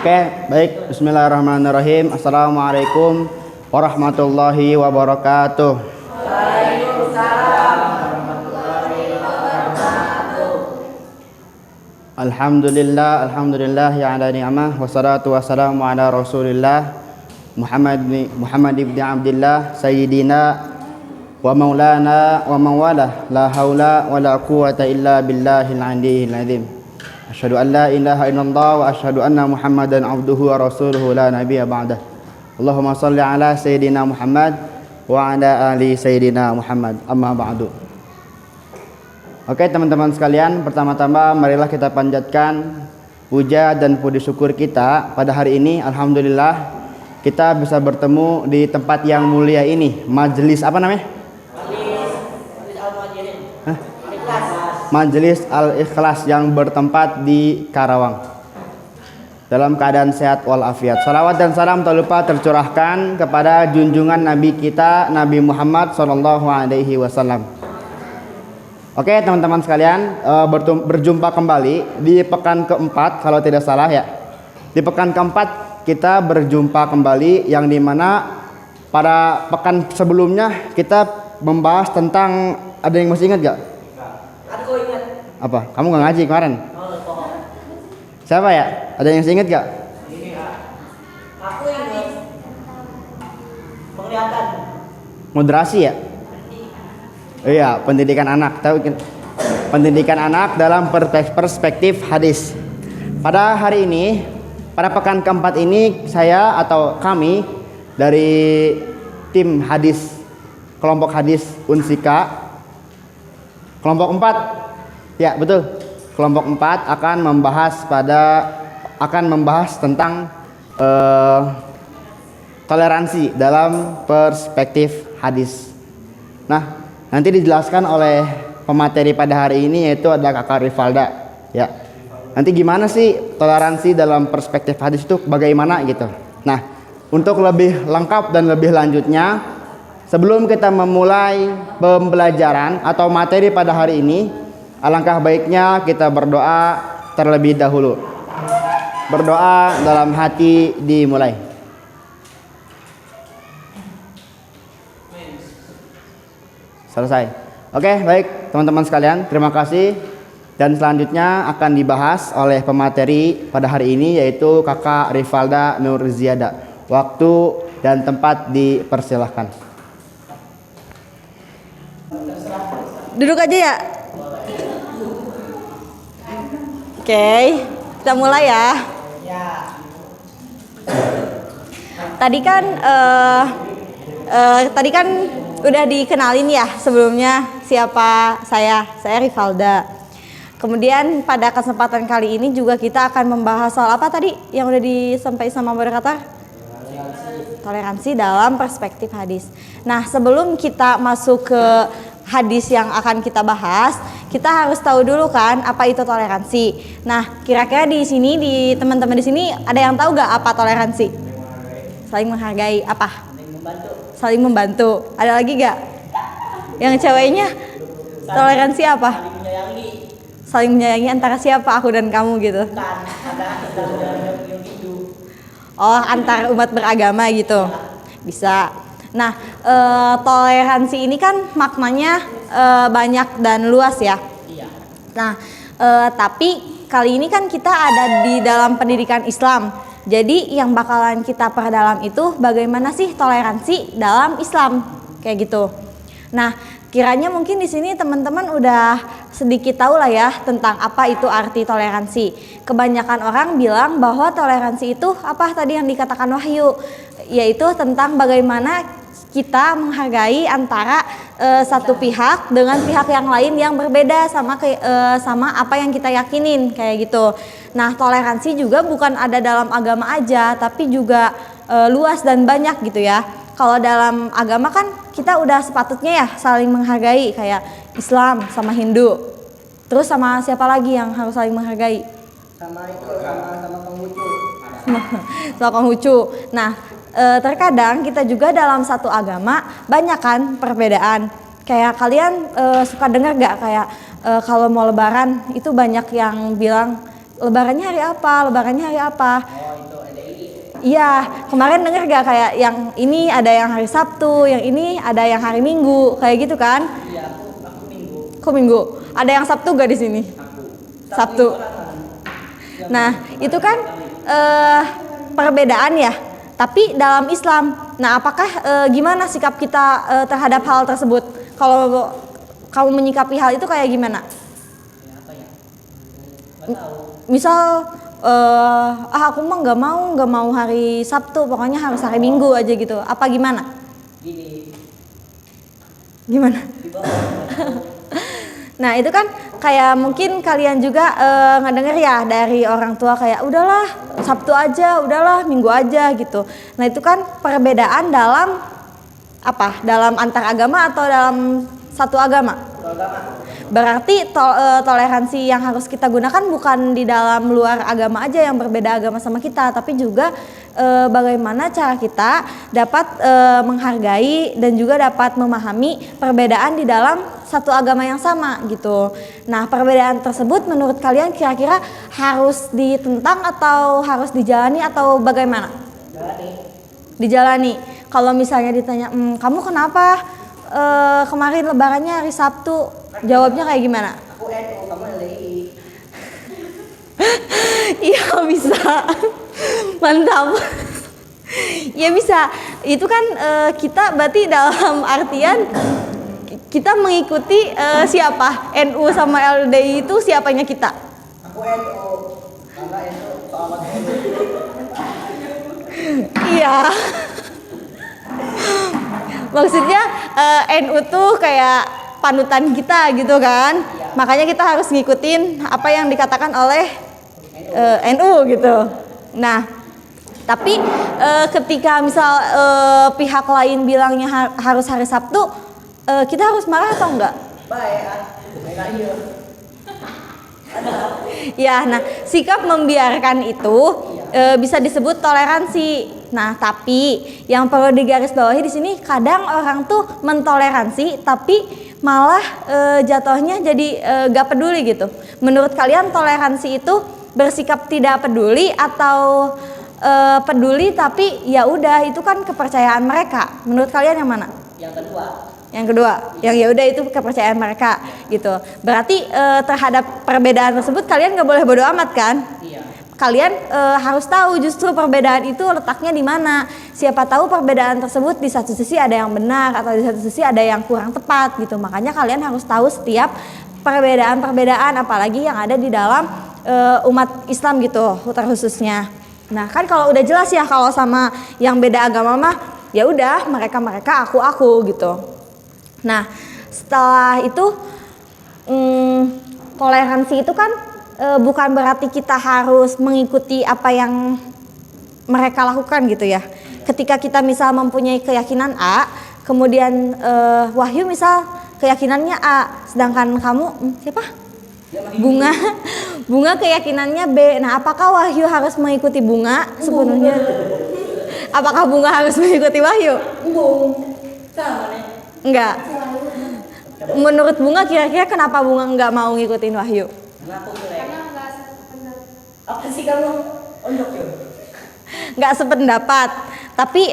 Oke, baik. Bismillahirrahmanirrahim. Assalamualaikum warahmatullahi wabarakatuh. Waalaikumsalam warahmatullahi wabarakatuh. Alhamdulillah ya ala ni'mah wassalatu wassalamu ala Rasulillah Muhammad ibn Abdullah sayyidina wa maulana wa mawala la haula wa la quwwata illa billahil aliyyil azim. Asyhadu an la ilaha illallah wa asyhadu anna Muhammadan abduhu wa rasuluhu la nabiyya ba'dah. Allahumma shalli ala sayyidina Muhammad wa ala ali sayyidina Muhammad. Amma ba'du. Oke teman-teman sekalian, pertama-tama marilah kita panjatkan puja dan puji syukur kita pada hari ini. Alhamdulillah kita bisa bertemu di tempat yang mulia ini. Majelis apa namanya? Majelis Al-Ikhlas yang bertempat di Karawang. Dalam keadaan sehat walafiat. Salawat dan salam tak lupa tercurahkan kepada junjungan Nabi kita, Nabi Muhammad SAW. Oke teman-teman sekalian, berjumpa kembali di pekan keempat kalau tidak salah ya. Di pekan keempat kita berjumpa kembali yang dimana pada pekan sebelumnya kita membahas tentang, ada yang masih ingat gak? Aku ingat. Apa? Kamu gak ngaji kemarin? Siapa ya? Ada yang masih ingat gak? Aku ingat. Penglihatan. Moderasi ya? Iya, pendidikan anak. Tahu pendidikan anak dalam perspektif hadis. Pada hari ini, pada pekan keempat ini saya atau kami dari tim hadis, kelompok hadis Unsika kelompok 4. Ya, betul. Kelompok 4 akan membahas tentang toleransi dalam perspektif hadis. Nah, nanti dijelaskan oleh pemateri pada hari ini, yaitu ada Kakak Rivalda. Ya. Nanti gimana sih toleransi dalam perspektif hadis itu bagaimana gitu. Nah, untuk lebih lengkap dan lebih lanjutnya, sebelum kita memulai pembelajaran atau materi pada hari ini, alangkah baiknya kita berdoa terlebih dahulu. Berdoa dalam hati dimulai. Selesai. Oke, baik teman-teman sekalian, terima kasih. Dan selanjutnya akan dibahas oleh pemateri pada hari ini, yaitu Kakak Rivalda Nurziada. Waktu dan tempat dipersilahkan. Duduk aja ya. Oke, kita mulai ya. Tadi kan udah dikenalin ya sebelumnya siapa saya Rivalda. Kemudian pada kesempatan kali ini juga kita akan membahas soal apa tadi yang udah disampaikan sama moderator? Toleransi dalam perspektif hadis. Nah, sebelum kita masuk ke hadis yang akan kita bahas, kita harus tahu dulu kan apa itu toleransi. Nah, kira-kira di sini, di teman-teman di sini ada yang tahu gak apa toleransi? Saling menghargai. Apa? Saling membantu. Ada lagi gak? Yang ceweknya toleransi apa? Saling menyayangi antara siapa? Aku dan kamu gitu. Oh, antar umat beragama gitu. Bisa. Nah, toleransi ini kan maknanya banyak dan luas ya. Nah, tapi kali ini kan kita ada di dalam pendidikan Islam. Jadi yang bakalan kita perdalam itu bagaimana sih toleransi dalam Islam, kayak gitu. Nah, kiranya mungkin di sini teman-teman udah sedikit tahu lah ya tentang apa itu arti toleransi. Kebanyakan orang bilang bahwa toleransi itu apa tadi yang dikatakan Wahyu, yaitu tentang bagaimana kita menghargai antara satu pihak dengan pihak yang lain yang berbeda sama apa yang kita yakinin, kayak gitu. Nah, toleransi juga bukan ada dalam agama aja, tapi juga luas dan banyak gitu ya. Kalau dalam agama kan kita udah sepatutnya ya saling menghargai, kayak Islam sama Hindu. Terus sama siapa lagi yang harus saling menghargai? Sama Konghucu. Sama Konghucu. Nah, terkadang kita juga dalam satu agama banyak kan perbedaan. Kayak kalian suka dengar gak kayak kalau mau lebaran itu banyak yang bilang lebarannya hari apa? Lebarannya hari apa? Oh, itu Iya, kemarin denger gak kayak yang ini ada yang hari Sabtu, yang ini ada yang hari Minggu, kayak gitu kan? Iya, aku Minggu. Kok Minggu? Ada yang Sabtu gak di sini? Sabtu. Nah, itu kan perbedaan ya. Tapi dalam Islam, nah apakah gimana sikap kita terhadap hal tersebut? Kalau kamu menyikapi hal itu kayak gimana? Ya, apa ya? Nggak tahu. Misal aku mah nggak mau hari Sabtu, pokoknya harus hari Minggu aja gitu. Apa gimana? Gimana? Di bawah. Nah itu kan kayak mungkin kalian juga ngedenger ya dari orang tua kayak udahlah Sabtu aja, udahlah Minggu aja gitu. Nah itu kan perbedaan dalam apa? Dalam antar agama atau dalam satu agama? Berarti toleransi yang harus kita gunakan bukan di dalam luar agama aja yang berbeda agama sama kita, tapi juga bagaimana cara kita dapat menghargai dan juga dapat memahami perbedaan di dalam satu agama yang sama gitu. Nah, perbedaan tersebut menurut kalian kira-kira harus ditentang atau harus dijalani atau bagaimana? Dijalani. Kalau misalnya ditanya, kamu kenapa kemarin lebarannya hari Sabtu? Jawabnya kayak gimana? Aku NU, kamu LDI. Iya bisa. Mantap. Ya bisa. Itu kan kita berarti dalam artian kita mengikuti siapa? NU sama LDI itu siapanya kita? Aku NU. Karena NU soal NU. Iya. Maksudnya NU tuh kayak panutan kita gitu kan. Makanya kita harus ngikutin apa yang dikatakan oleh NU gitu. Nah, tapi ketika misal pihak lain bilangnya harus hari Sabtu, kita harus marah atau enggak? Baik, iya. Ya, nah sikap membiarkan itu bisa disebut toleransi. Nah, tapi yang perlu digarisbawahi di sini kadang orang tuh mentoleransi tapi malah jatuhnya jadi gak peduli gitu. Menurut kalian toleransi itu bersikap tidak peduli atau peduli tapi ya udah itu kan kepercayaan mereka. Menurut kalian yang mana? Yang kedua. Yang kedua, yang ya udah itu kepercayaan mereka gitu. Berarti terhadap perbedaan tersebut kalian nggak boleh bodo amat kan? Iya. Kalian harus tahu justru perbedaan itu letaknya di mana. Siapa tahu perbedaan tersebut di satu sisi ada yang benar atau di satu sisi ada yang kurang tepat gitu. Makanya kalian harus tahu setiap perbedaan-perbedaan apalagi yang ada di dalam umat Islam gitu terkhususnya. Nah kan kalau udah jelas ya kalau sama yang beda agama mah ya udah mereka aku gitu. Nah setelah itu toleransi itu kan bukan berarti kita harus mengikuti apa yang mereka lakukan gitu ya. Ketika kita misal mempunyai keyakinan A, kemudian Wahyu misal keyakinannya A, sedangkan kamu siapa? Bunga keyakinannya B. Nah, apakah Wahyu harus mengikuti Bunga sepenuhnya? Apakah Bunga harus mengikuti Wahyu? Enggak. Menurut Bunga kira-kira kenapa Bunga enggak mau ngikutin Wahyu? Ngaku jelek. Apa sih kamu? Ondok ya? Nggak sependapat. Tapi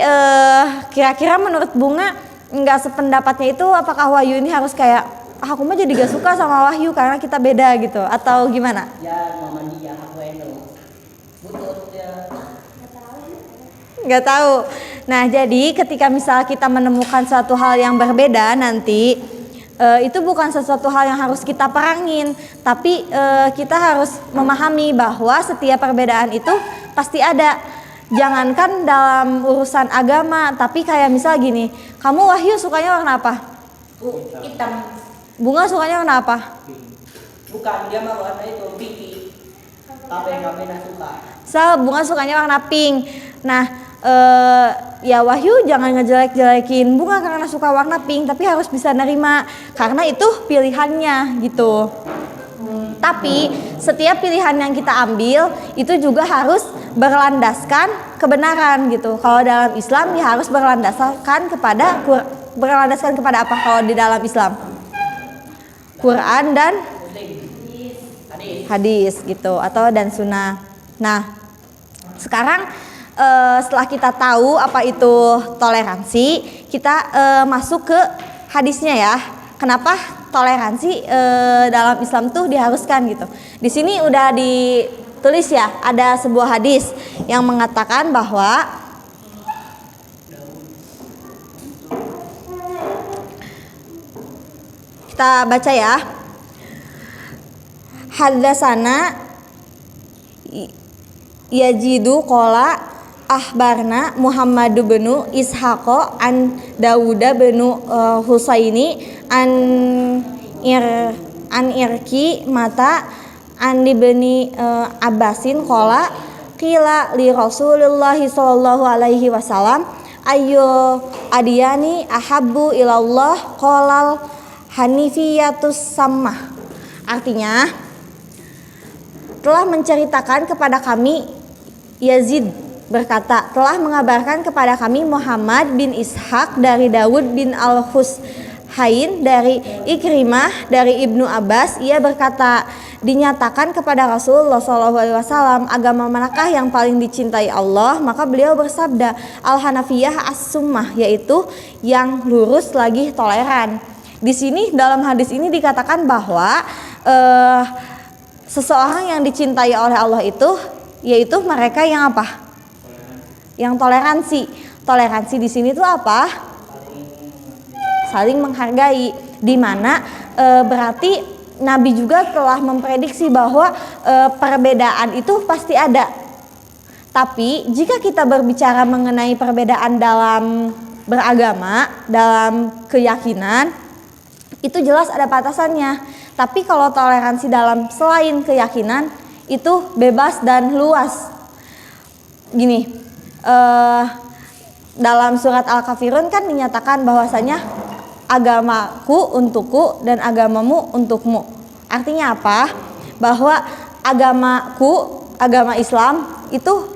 kira-kira menurut Bunga nggak sependapatnya itu apakah Wahyu ini harus kayak aku mah jadi gak suka sama Wahyu karena kita beda gitu atau gimana? Ya mama dia aku NU. Butut ya. Nggak tahu. Nah jadi ketika misal kita menemukan suatu hal yang berbeda nanti itu bukan sesuatu hal yang harus kita perangin, tapi kita harus memahami bahwa setiap perbedaan itu pasti ada. Jangankan dalam urusan agama, tapi kayak misal gini, kamu Wahyu sukanya warna apa? Hitam. Bunga sukanya warna apa? Bukan, dia mah warna itu pipi. Tapi nak suka. Bunga sukanya warna pink. Nah, ya Wahyu jangan ngejelek-jelekin Bunga karena suka warna pink, tapi harus bisa nerima karena itu pilihannya gitu. Tapi setiap pilihan yang kita ambil itu juga harus berlandaskan kebenaran gitu. Kalau dalam Islam ya harus berlandaskan kepada apa kalau di dalam Islam? Quran dan hadis gitu atau dan sunnah. Nah, sekarang setelah kita tahu apa itu toleransi, kita masuk ke hadisnya ya. Kenapa toleransi dalam Islam tuh diharuskan gitu. Di sini udah ditulis ya, ada sebuah hadis yang mengatakan bahwa kita baca ya. Haddatsana Yazidu qala ahbarna Muhammad bin Ishaq an Dawud bin Husaini an irki mata an ibni Abbasin qala qila li Rasulillah sallallahu alaihi wasallam ayu adiyani ahabbu ilallah qalal hanifiyatus sammah. Artinya telah menceritakan kepada kami Yazid berkata, telah mengabarkan kepada kami Muhammad bin Ishaq dari Dawud bin Al-Husain dari Ikrimah dari Ibnu Abbas. Ia berkata, dinyatakan kepada Rasulullah SAW, agama manakah yang paling dicintai Allah? Maka beliau bersabda, Al-Hanafiyah As-Summah, yaitu yang lurus lagi toleran. Di sini dalam hadis ini dikatakan bahwa seseorang yang dicintai oleh Allah itu yaitu mereka yang apa? Yang toleransi. Toleransi di sini tuh apa? Saling menghargai. Di mana berarti Nabi juga telah memprediksi bahwa perbedaan itu pasti ada. Tapi jika kita berbicara mengenai perbedaan dalam beragama, dalam keyakinan, itu jelas ada batasannya. Tapi kalau toleransi dalam selain keyakinan itu bebas dan luas. Gini. Dalam surat Al-Kafirun kan dinyatakan bahwasanya agamaku untukku dan agamamu untukmu. Artinya apa? Bahwa agamaku, agama Islam itu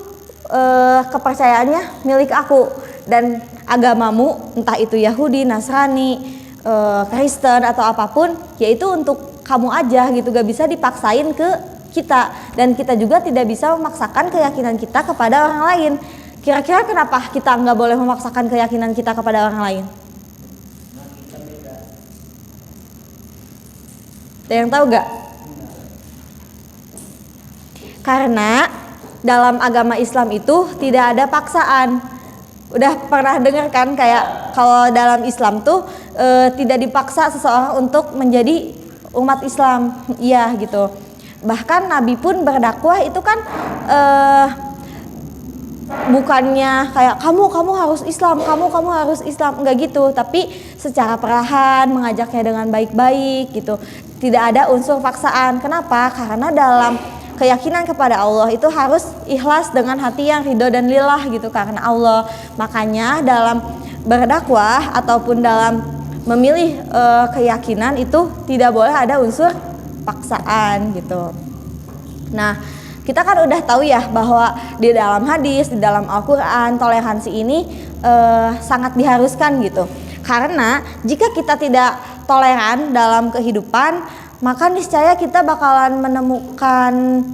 kepercayaannya milik aku, dan agamamu entah itu Yahudi, Nasrani, Kristen atau apapun, yaitu untuk kamu aja gitu, gak bisa dipaksain ke kita, dan kita juga tidak bisa memaksakan keyakinan kita kepada orang lain. Kira-kira kenapa kita nggak boleh memaksakan keyakinan kita kepada orang lain? Ada yang tahu nggak? Karena dalam agama Islam itu tidak ada paksaan. Udah pernah dengar kan kayak kalau dalam Islam tuh tidak dipaksa seseorang untuk menjadi umat Islam, iya gitu. Bahkan Nabi pun berdakwah itu kan bukannya kayak kamu harus Islam, kamu harus Islam, enggak gitu, tapi secara perlahan mengajaknya dengan baik-baik gitu. Tidak ada unsur paksaan. Kenapa? Karena dalam keyakinan kepada Allah itu harus ikhlas dengan hati yang ridho dan lillah gitu karena Allah. Makanya dalam berdakwah ataupun dalam memilih keyakinan itu tidak boleh ada unsur paksaan gitu. Nah, kita kan udah tahu ya bahwa di dalam hadis, di dalam Al-Quran, toleransi ini sangat diharuskan gitu. Karena jika kita tidak toleran dalam kehidupan, maka niscaya kita bakalan menemukan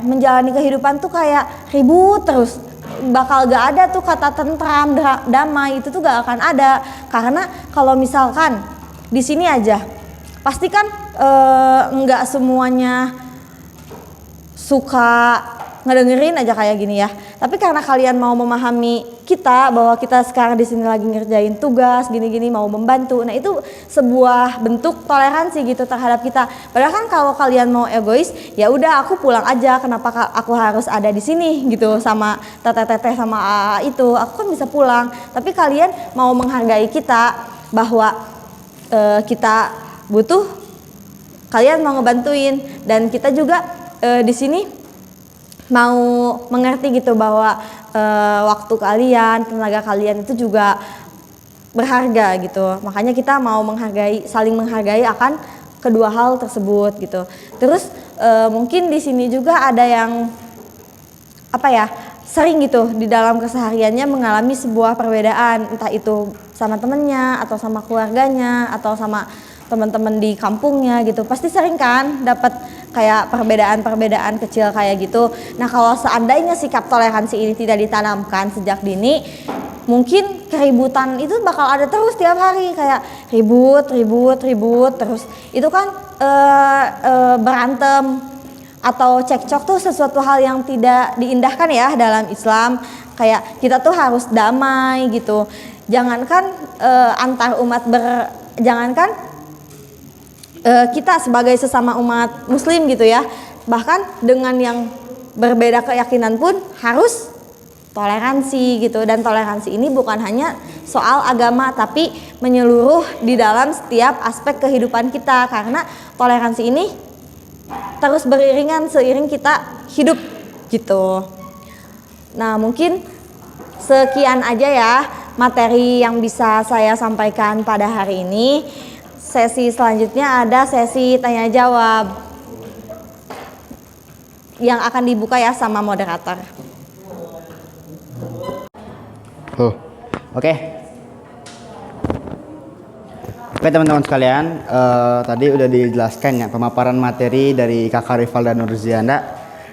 menjalani kehidupan tuh kayak ribut terus. Bakal gak ada tuh kata tentram, damai, itu tuh gak akan ada. Karena kalau misalkan di sini aja, pasti kan nggak semuanya suka ngedengerin aja kayak gini ya. Tapi karena kalian mau memahami kita bahwa kita sekarang di sini lagi ngerjain tugas gini-gini, mau membantu. Nah, itu sebuah bentuk toleransi gitu terhadap kita. Padahal kan kalau kalian mau egois, ya udah aku pulang aja. Kenapa aku harus ada di sini gitu sama teteh-teteh sama AA itu? Aku kan bisa pulang. Tapi kalian mau menghargai kita bahwa kita butuh, kalian mau ngebantuin, dan kita juga di sini mau mengerti gitu bahwa waktu kalian, tenaga kalian itu juga berharga gitu. Makanya kita mau saling menghargai akan kedua hal tersebut gitu. Terus mungkin di sini juga ada yang sering gitu di dalam kesehariannya mengalami sebuah perbedaan, entah itu sama temennya atau sama keluarganya atau sama teman-teman di kampungnya gitu, pasti sering kan dapat kayak perbedaan-perbedaan kecil kayak gitu. Nah, kalau seandainya sikap toleransi ini tidak ditanamkan sejak dini, mungkin keributan itu bakal ada terus tiap hari, kayak ribut terus. Itu kan berantem atau cekcok tuh sesuatu hal yang tidak diindahkan ya dalam Islam. Kayak kita tuh harus damai gitu. Jangankan antar umat jangankan kita sebagai sesama umat muslim gitu ya, bahkan dengan yang berbeda keyakinan pun harus toleransi gitu. Dan toleransi ini bukan hanya soal agama, tapi menyeluruh di dalam setiap aspek kehidupan kita, karena toleransi ini terus beriringan seiring kita hidup gitu. Nah, mungkin sekian aja ya materi yang bisa saya sampaikan pada hari ini. Sesi selanjutnya ada sesi tanya jawab yang akan dibuka ya sama moderator. Oke, teman-teman sekalian, tadi udah dijelaskan ya pemaparan materi dari Kakak Rival dan Nurzianda.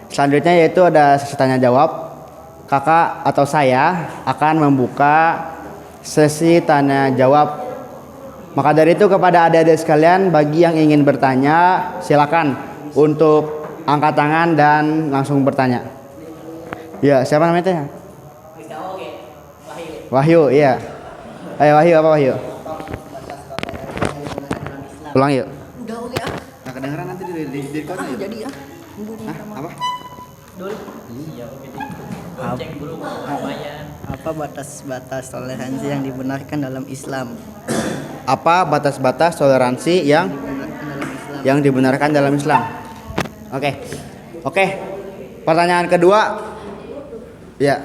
Selanjutnya yaitu ada sesi tanya jawab. Kakak atau saya akan membuka sesi tanya jawab. Maka dari itu kepada adik-adik sekalian, bagi yang ingin bertanya, silakan untuk angkat tangan dan langsung bertanya. Ya, siapa namanya teh? Wahyu, iya. Ayo Wahyu, apa Wahyu? Ulang yuk. Udah oke ah. Nah, kedengeran nanti di kota yuk. Jadi ah. Apa? Apa batas-batas toleransi yang dibenarkan dalam Islam? Apa batas-batas toleransi yang dibenarkan dalam Islam? Oke. Pertanyaan kedua. Ya.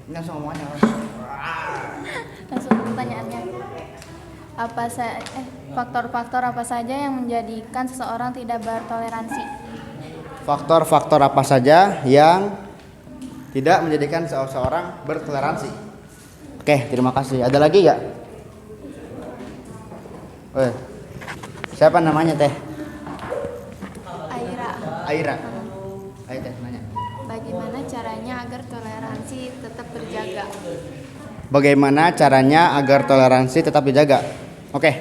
Langsung ngomong aja. Langsung pertanyaannya. Faktor-faktor apa saja yang menjadikan seseorang tidak bertoleransi? Faktor-faktor apa saja yang tidak menjadikan seseorang bertoleransi? Oke, terima kasih. Ada lagi nggak? Siapa namanya teh? Aira. Ayo teh nanya. Bagaimana caranya agar toleransi tetap terjaga? Bagaimana caranya agar toleransi tetap dijaga? Oke,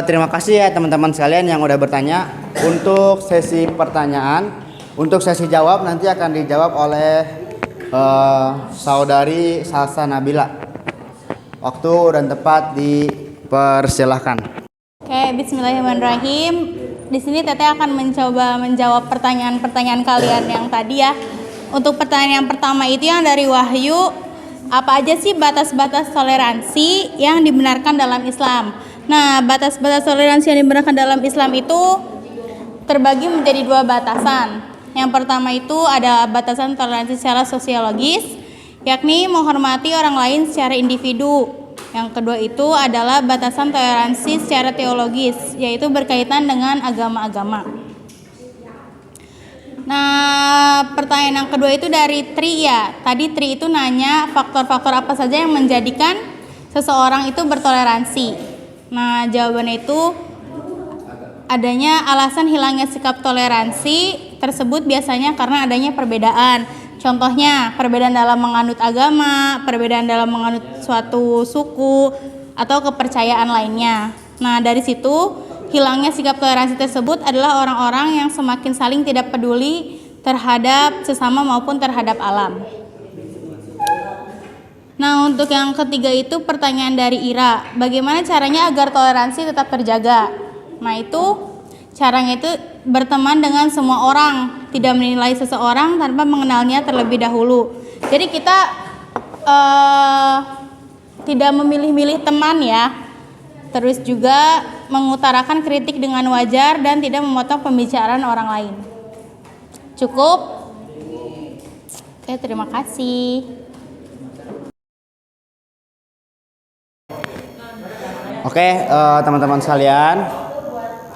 terima kasih ya teman-teman sekalian yang udah bertanya. Untuk sesi pertanyaan, untuk sesi jawab nanti akan dijawab oleh saudari Salsa Nabila. Waktu dan tempat dipersilahkan. Oke, bismillahirrahmanirrahim. Di sini Teteh akan mencoba menjawab pertanyaan-pertanyaan kalian yang tadi ya. Untuk pertanyaan yang pertama itu yang dari Wahyu, apa aja sih batas-batas toleransi yang dibenarkan dalam Islam? Nah, batas-batas toleransi yang dibenarkan dalam Islam itu terbagi menjadi dua batasan. Yang pertama itu ada batasan toleransi secara sosiologis, yakni menghormati orang lain secara individu. Yang kedua itu adalah batasan toleransi secara teologis, yaitu berkaitan dengan agama-agama. Nah, pertanyaan yang kedua itu dari Tri ya. Tadi Tri itu nanya faktor-faktor apa saja yang menjadikan seseorang itu bertoleransi. Nah, jawabannya itu adanya alasan hilangnya sikap toleransi tersebut biasanya karena adanya perbedaan. Contohnya, perbedaan dalam menganut agama, perbedaan dalam menganut suatu suku, atau kepercayaan lainnya. Nah, dari situ, hilangnya sikap toleransi tersebut adalah orang-orang yang semakin saling tidak peduli terhadap sesama maupun terhadap alam. Nah, untuk yang ketiga itu pertanyaan dari Ira, bagaimana caranya agar toleransi tetap terjaga? Nah, itu caranya itu berteman dengan semua orang, tidak menilai seseorang tanpa mengenalnya terlebih dahulu. Jadi kita tidak memilih-milih teman ya. Terus juga mengutarakan kritik dengan wajar dan tidak memotong pembicaraan orang lain. Cukup? Oke, terima kasih. Oke, teman-teman sekalian.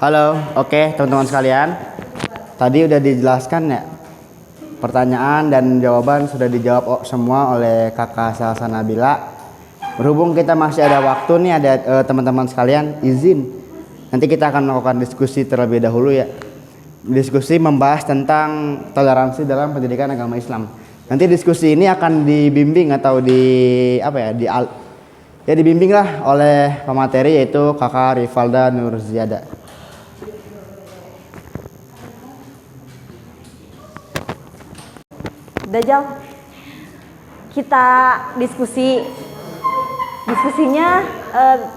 Halo, oke teman-teman sekalian. Tadi udah dijelaskan ya pertanyaan dan jawaban sudah dijawab semua oleh Kakak Salsa Nabila. Berhubung kita masih ada waktu nih, ada teman-teman sekalian, izin nanti kita akan melakukan diskusi terlebih dahulu ya. Diskusi membahas tentang toleransi dalam pendidikan agama Islam. Nanti diskusi ini akan dibimbing atau dibimbing lah oleh pemateri, yaitu Kakak Rifalda Nurziada. Dajjal, kita diskusinya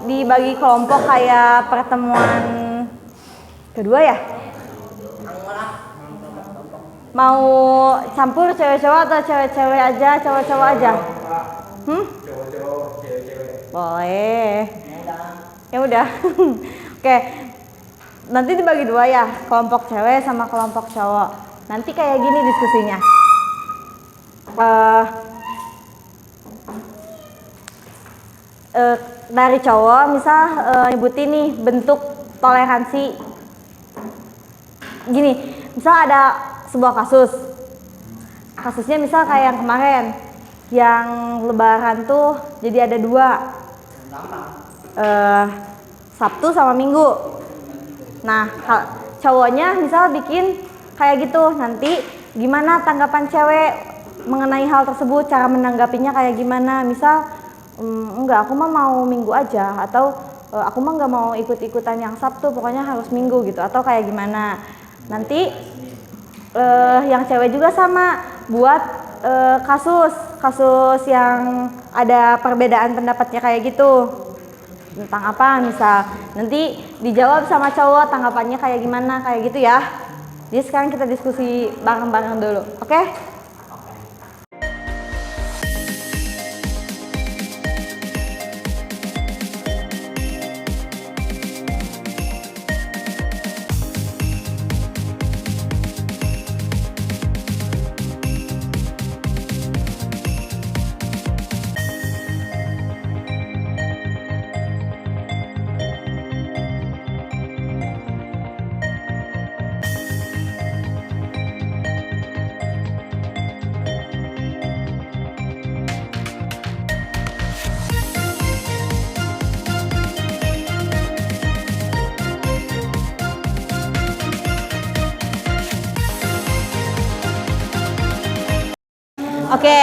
dibagi kelompok kayak pertemuan kedua ya. Mau campur cewek-cewek atau cewek-cewek aja, cowok-cowok aja? Boleh. Ya udah. Oke. Nanti dibagi dua ya, kelompok cewek sama kelompok cowok. Nanti kayak gini diskusinya. Dari cowok misal nyebutin nih bentuk toleransi. Gini, misal ada sebuah kasusnya misal kayak yang kemarin, yang lebaran tuh jadi ada 2, Sabtu sama Minggu. Nah, cowoknya misal bikin kayak gitu, nanti gimana tanggapan cewek mengenai hal tersebut, cara menanggapinya kayak gimana. Misal enggak, aku mah mau Minggu aja, atau aku mah nggak mau ikut-ikutan yang Sabtu, pokoknya harus Minggu gitu, atau kayak gimana. Nanti yang cewek juga sama, buat kasus yang ada perbedaan pendapatnya kayak gitu tentang apa, misal nanti dijawab sama cowok tanggapannya kayak gimana, kayak gitu ya. Jadi sekarang kita diskusi bareng-bareng dulu, oke? Oke,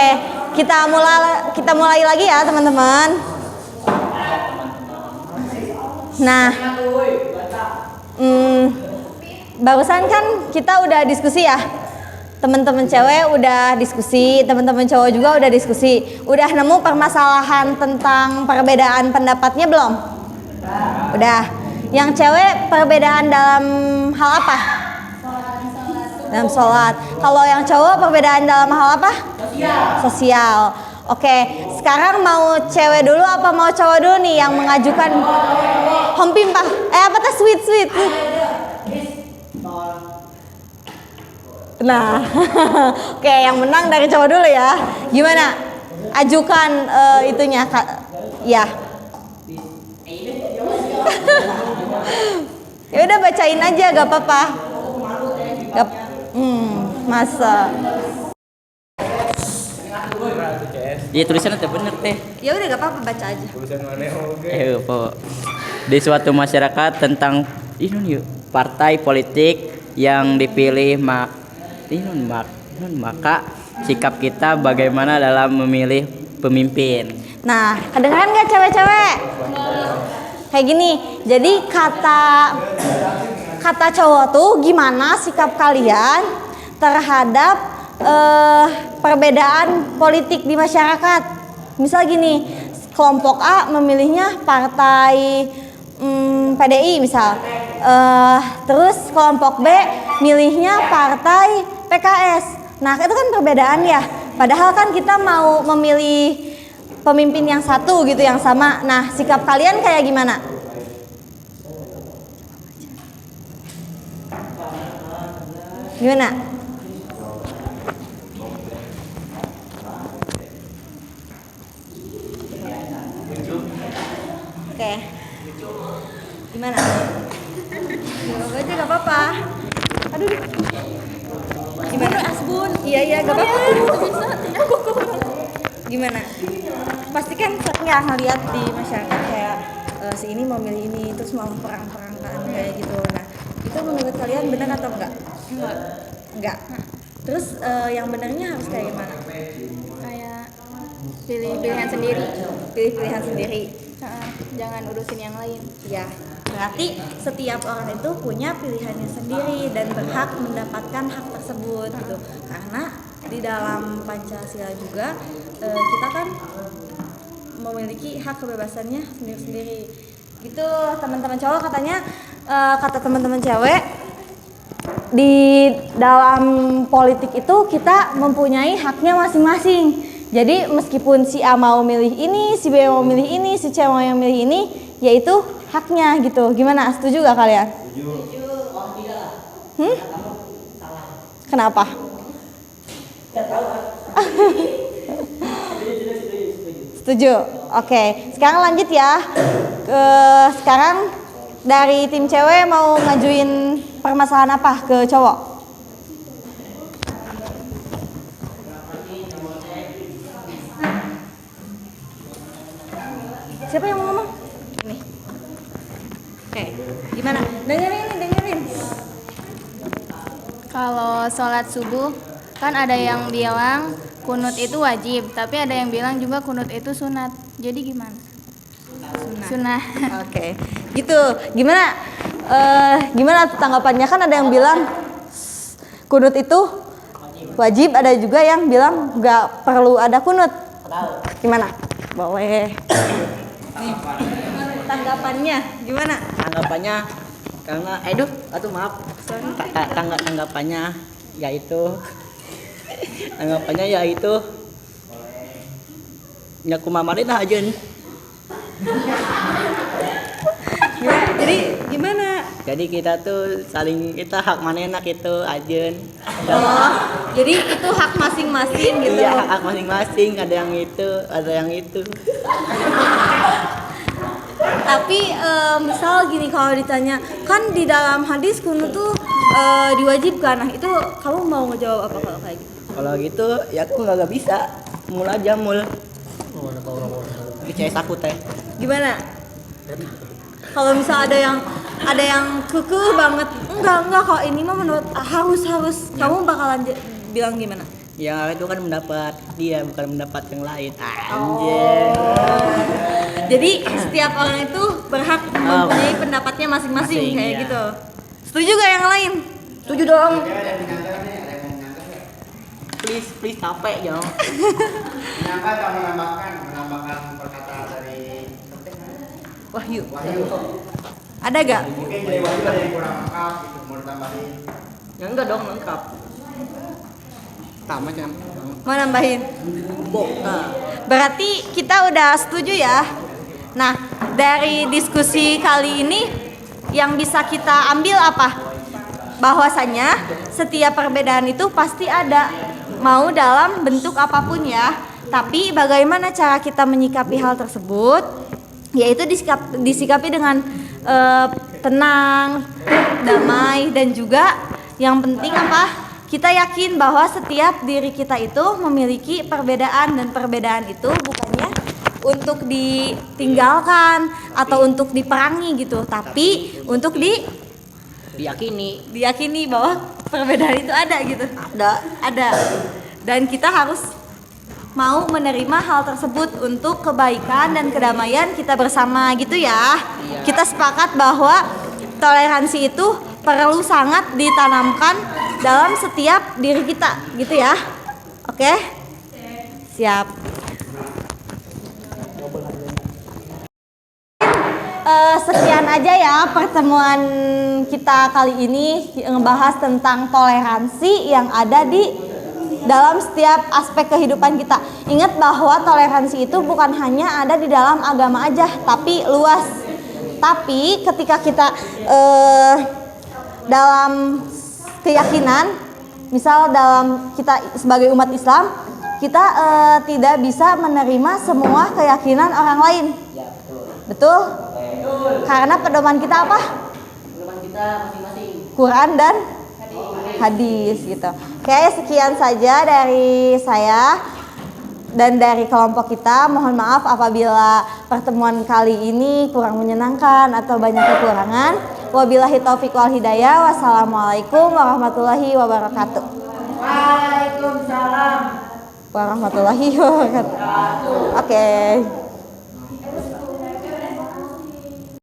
kita mulai lagi ya teman-teman. Nah, barusan kan kita udah diskusi ya. Teman-teman cewek udah diskusi, teman-teman cowok juga udah diskusi. Udah nemu permasalahan tentang perbedaan pendapatnya belum? Udah. Yang cewek perbedaan dalam hal apa? Dalam sholat. Kalau yang cowok perbedaan dalam hal apa? Sosial. Oke, sekarang mau cewek dulu apa mau cowok dulu nih yang mengajukan hompimpah? Apa tuh sweet? Nah, oke, yang menang dari cowok dulu ya. Gimana? Ajukan itunya, ya. Ya udah bacain aja, gak apa-apa. Masa. Iya tulisannya teh bener teh. Ya udah gak apa-apa, baca aja. Tulisan mana oke. Di suatu masyarakat tentang partai politik yang dipilih maka sikap kita bagaimana dalam memilih pemimpin. Nah, kedengeran gak cewek-cewek? Kayak gini. Jadi kata cowok tuh gimana sikap kalian terhadap perbedaan politik di masyarakat. Misal gini, kelompok A memilihnya partai PDI misal, terus kelompok B milihnya partai PKS. Nah itu kan perbedaan ya, padahal kan kita mau memilih pemimpin yang satu gitu, yang sama. Nah sikap kalian kayak gimana? Gimana? Oke. Gimana? Jawab aja gak apa-apa. Aduh. Gimana Asbun? Iya, gak apa-apa. Gimana? Pasti kan sering ya ngeliat di masyarakat kayak si ini mau milih ini, terus mau perang-perangkan kayak gitu. Nah, itu menurut kalian benar atau enggak? Enggak. Terus yang benernya harus kayak gimana? Kayak pilih pilihan sendiri. Pilih pilihan sendiri. Jangan urusin yang lain. Ya, berarti setiap orang itu punya pilihannya sendiri dan berhak mendapatkan hak tersebut gitu. Karena di dalam Pancasila juga kita kan memiliki hak kebebasannya sendiri-sendiri. Gitu, teman-teman cowok katanya, kata teman-teman cewek, di dalam politik itu kita mempunyai haknya masing-masing. Jadi meskipun si A mau milih ini, si B mau milih ini, si C mau yang milih ini, yaitu haknya gitu. Gimana? Setuju gak kalian? Setuju. Oh tidak lah. Kamu salah. Kenapa? Gak tahu kan? Setuju. Oke, sekarang lanjut ya. Sekarang dari tim cewek mau ngajuin permasalahan apa ke cowok? Siapa yang mau ngomong? Ini. Oke, gimana? Dengerin. Kalau sholat subuh kan ada yang bilang kunut itu wajib, tapi ada yang bilang juga kunut itu sunat. Jadi gimana? Sunnah. Oke, gitu. Gimana? Gimana tanggapannya? Kan ada yang bilang kunut itu wajib, ada juga yang bilang nggak perlu ada kunut. Gimana? Boleh. Tanggapannya gimana? Tanggapannya karena maaf. Tanggapannya yaitu nya kumamarin ajeun. Jadi gimana? Jadi kita tuh saling kita hak manehna gitu ajeun. Oh, jadi itu hak masing-masing gitu. Iya, hak masing-masing, ada yang itu. Tapi misal gini, kalau ditanya kan di dalam hadis kunut tuh diwajibkan. Nah, itu kamu mau ngejawab apa kalau kayak gitu? Kalau gitu ya aku nggak bisa. Mul aja mul. Percaya aku teh. Gimana? Kalau misal ada yang kekeh banget, enggak kok ini mah menurut harus kamu bakalan bilang gimana? Ya itu kan mendapat dia, bukan mendapat yang lain. Anjir. Jadi setiap orang itu berhak mempunyai pendapatnya masing-masing kayak iya. gitu. Setuju gak yang lain? Setuju dong. Please capek ya. Menyangka atau menambahkan perkataan dari Wahyu. Ada gak? Mungkin dari Wahyu ada yang kurang lengkap gitu, mau ditambahin. Ya enggak dong lengkap. Tamat kan. Mau nambahin? Nah. Berarti kita udah setuju ya. Nah, dari diskusi kali ini yang bisa kita ambil apa? Bahwasanya setiap perbedaan itu pasti ada, mau dalam bentuk apapun ya. Tapi bagaimana cara kita menyikapi hal tersebut? Yaitu disikapi dengan tenang, damai, dan juga yang penting apa? Kita yakin bahwa setiap diri kita itu memiliki perbedaan, dan perbedaan itu bukannya untuk ditinggalkan atau untuk diperangi gitu, tapi untuk diyakini bahwa perbedaan itu ada gitu. Ada. Dan kita harus mau menerima hal tersebut untuk kebaikan dan kedamaian kita bersama gitu ya. Kita sepakat bahwa toleransi itu perlu sangat ditanamkan dalam setiap diri kita gitu ya. Oke? Siap. Sekian aja ya pertemuan kita kali ini ngebahas tentang toleransi yang ada di dalam setiap aspek kehidupan kita. Ingat bahwa toleransi itu bukan hanya ada di dalam agama aja, tapi luas. Tapi ketika kita dalam keyakinan, misal dalam kita sebagai umat Islam, kita tidak bisa menerima semua keyakinan orang lain. Betul? Karena pedoman kita apa? Pedoman kita masing-masing. Quran dan hadis gitu. Oke, sekian saja dari saya dan dari kelompok kita. Mohon maaf apabila pertemuan kali ini kurang menyenangkan atau banyak kekurangan. Wabillahi taufiq wal hidayah. Wassalamualaikum warahmatullahi wabarakatuh. Waalaikumsalam Warahmatullahi wabarakatuh. Oke.